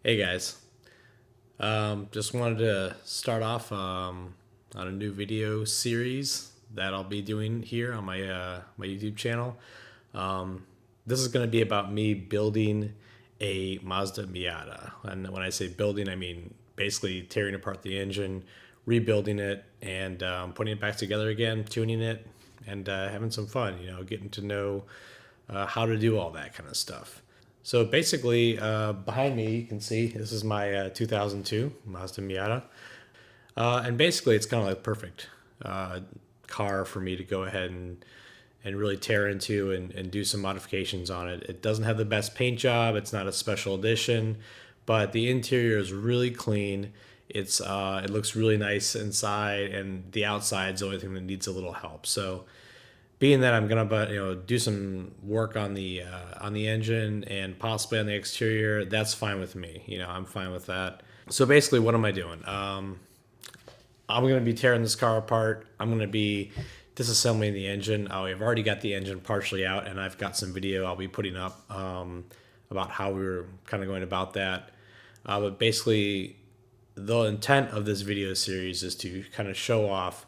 Hey guys, just wanted to start off on a new video series that I'll be doing here on my YouTube channel. This is going to be about me building a Mazda Miata, and when I say building, I mean basically tearing apart the engine, rebuilding it, and putting it back together again, tuning it, and having some fun. Getting to know how to do all that kind of stuff. So basically, behind me, you can see this is my 2002 Mazda Miata. And basically, it's kind of like perfect uh, car for me to go ahead and really tear into and do some modifications on it. It doesn't have the best paint job. It's not a special edition, but the interior is really clean. It looks really nice inside, and the outside's the only thing that needs a little help. So being that I'm gonna do some work on the engine and possibly on the exterior, that's fine with me. I'm fine with that. So basically, what am I doing? I'm gonna be tearing this car apart. I'm gonna be disassembling the engine. I've already got the engine partially out, and I've got some video I'll be putting up about how we were kind of going about that. But basically, the intent of this video series is to kind of show off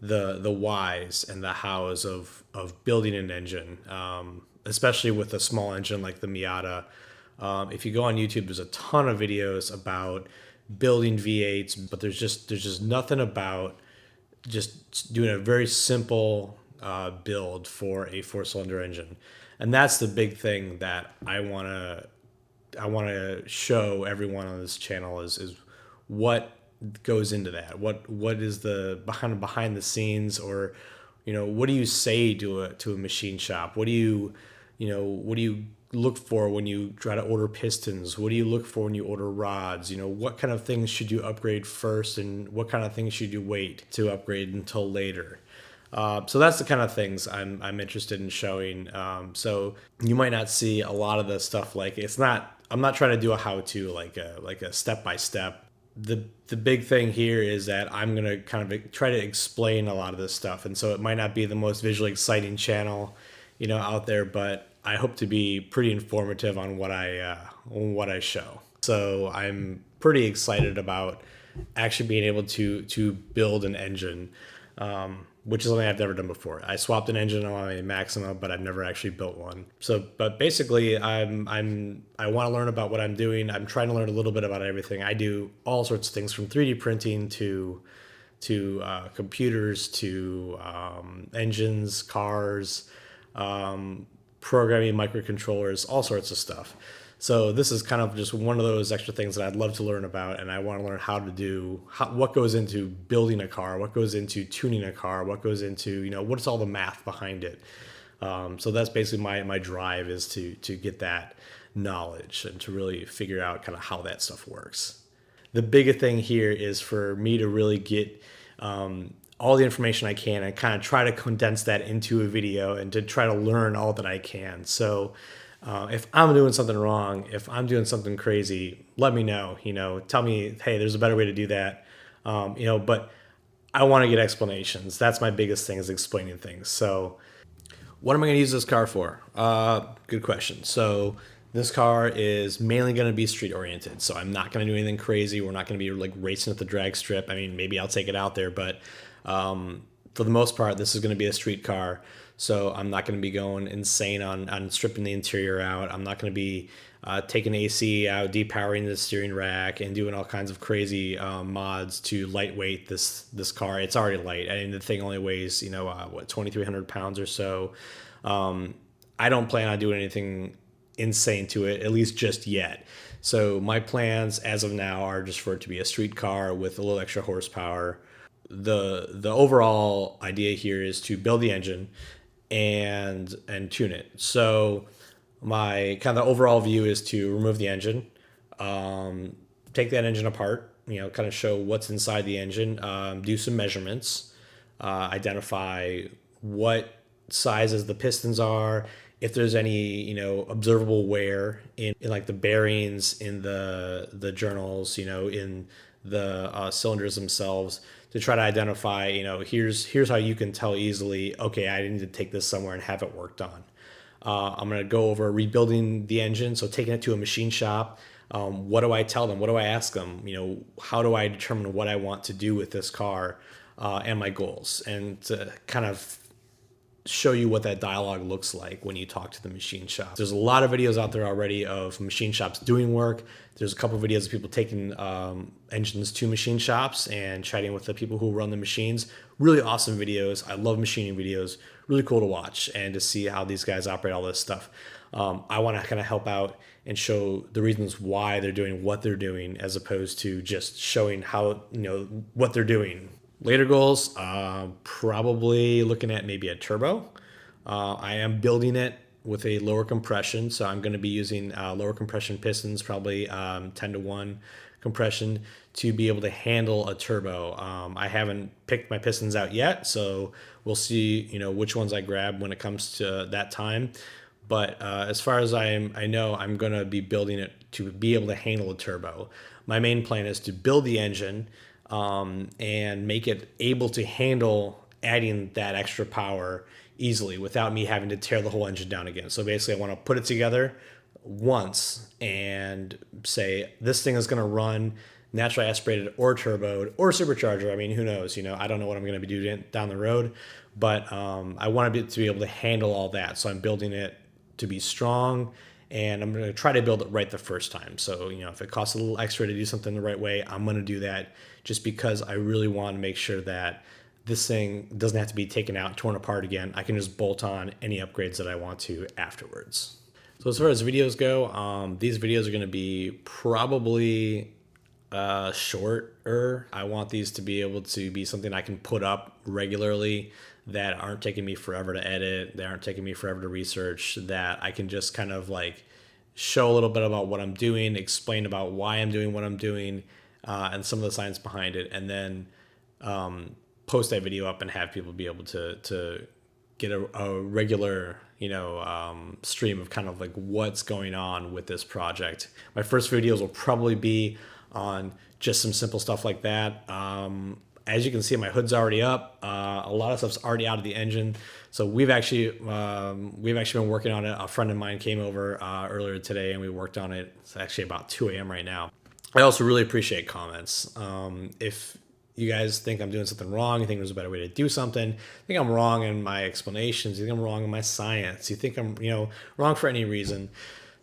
the whys and the hows of building an engine, especially with a small engine like the Miata. If you go on YouTube, there's a ton of videos about building V8s, but there's just nothing about just doing a very simple build for a four-cylinder engine, and that's the big thing that I want to show everyone on this channel is what goes into that. What is the behind the scenes, or what do you say to a machine shop? What do you look for when you try to order pistons? What do you look for when you order rods? What kind of things should you upgrade first, and what kind of things should you wait to upgrade until later? So that's the kind of things I'm interested in showing. So you might not see a lot of the stuff, like I'm not trying to do a how-to like a step by step. The big thing here is that I'm gonna kind of try to explain a lot of this stuff, and so it might not be the most visually exciting channel out there, but I hope to be pretty informative on what I show. So I'm pretty excited about actually being able to build an engine, which is something I've never done before. I swapped an engine on a Maxima, but I've never actually built one. So, but basically, I want to learn about what I'm doing. I'm trying to learn a little bit about everything. I do all sorts of things, from 3D printing to computers to engines, cars, programming microcontrollers, all sorts of stuff. So this is kind of just one of those extra things that I'd love to learn about, and I want to learn how to do what goes into building a car, what goes into tuning a car, what goes into what's all the math behind it. So that's basically my drive, is to get that knowledge and to really figure out kind of how that stuff works. The bigger thing here is for me to really get all the information I can and kind of try to condense that into a video and to try to learn all that I can. So if I'm doing something wrong, if I'm doing something crazy, let me know. Tell me, hey, there's a better way to do that. But I want to get explanations. That's my biggest thing, is explaining things. So what am I going to use this car for? Good question. So this car is mainly going to be street oriented. So I'm not going to do anything crazy. We're not going to be like racing at the drag strip. I mean, maybe I'll take it out there, but for the most part, this is going to be a street car. So I'm not going to be going insane on stripping the interior out. I'm not going to be taking AC out, depowering the steering rack, and doing all kinds of crazy mods to lightweight this car. It's already light. I mean, the thing only weighs 2,300 pounds or so. I don't plan on doing anything insane to it, at least just yet. So my plans as of now are just for it to be a street car with a little extra horsepower. The overall idea here is to build the engine and tune it. So my kind of overall view is to remove the engine, take that engine apart, kind of show what's inside the engine, do some measurements, identify what sizes the pistons are, if there's any observable wear in like the bearings, in the journals, in the cylinders themselves, to try to identify, here's how you can tell easily, okay, I need to take this somewhere and have it worked on. I'm going to go over rebuilding the engine, so taking it to a machine shop, What do I tell them? What do I ask them? How do I determine what I want to do with this car and my goals, and to kind of show you what that dialogue looks like when you talk to the machine shop. There's a lot of videos out there already of machine shops doing work. There's a couple of videos of people taking engines to machine shops and chatting with the people who run the machines. Really awesome videos. I love machining videos. Really cool to watch and to see how these guys operate all this stuff. I want to kind of help out and show the reasons why they're doing what they're doing, as opposed to just showing how, what they're doing. Later goals, probably looking at maybe a turbo. I am building it with a lower compression, so I'm going to be using lower compression pistons, probably 10-to-1 compression, to be able to handle a turbo. I haven't picked my pistons out yet, so we'll see which ones I grab when it comes to that time. But as far as I know, I'm going to be building it to be able to handle a turbo. My main plan is to build the engine and make it able to handle adding that extra power easily without me having to tear the whole engine down again. So basically I want to put it together once and say this thing is going to run naturally aspirated or turboed or supercharger. I mean, who knows? I don't know what I'm going to be doing down the road, but I want to be able to handle all that. So I'm building it to be strong, and I'm going to try to build it right the first time. So, if it costs a little extra to do something the right way, I'm going to do that, just because I really want to make sure that this thing doesn't have to be taken out, torn apart again. I can just bolt on any upgrades that I want to afterwards. So as far as videos go, these videos are going to be probably shorter. I want these to be able to be something I can put up regularly, that aren't taking me forever to edit, that aren't taking me forever to research, that I can just kind of like show a little bit about what I'm doing, explain about why I'm doing what I'm doing, and some of the science behind it, and then post that video up and have people be able to get a regular stream of kind of like what's going on with this project. My first videos will probably be on just some simple stuff like that. As you can see, my hood's already up. A lot of stuff's already out of the engine. So we've actually been working on it. A friend of mine came over earlier today, and we worked on it. It's actually about 2 a.m. right now. I also really appreciate comments. If you guys think I'm doing something wrong, you think there's a better way to do something, you think I'm wrong in my explanations, you think I'm wrong in my science, you think I'm wrong for any reason,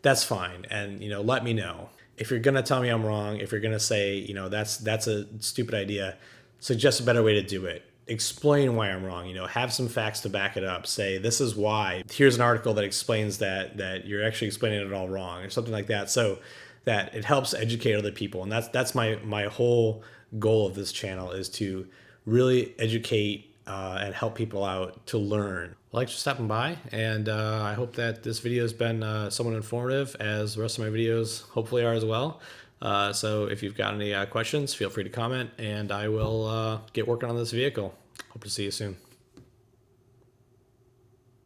that's fine. And let me know. If you're gonna tell me I'm wrong, if you're gonna say that's a stupid idea, suggest a better way to do it. Explain why I'm wrong. Have some facts to back it up. Say this is why. Here's an article that explains that you're actually explaining it all wrong, or something like that. So that it helps educate other people. And that's my whole goal of this channel, is to really educate and help people out to learn. Thanks for stopping by, and I hope that this video has been somewhat informative, as the rest of my videos hopefully are as well. So if you've got any questions, feel free to comment, and I will get working on this vehicle. Hope to see you soon.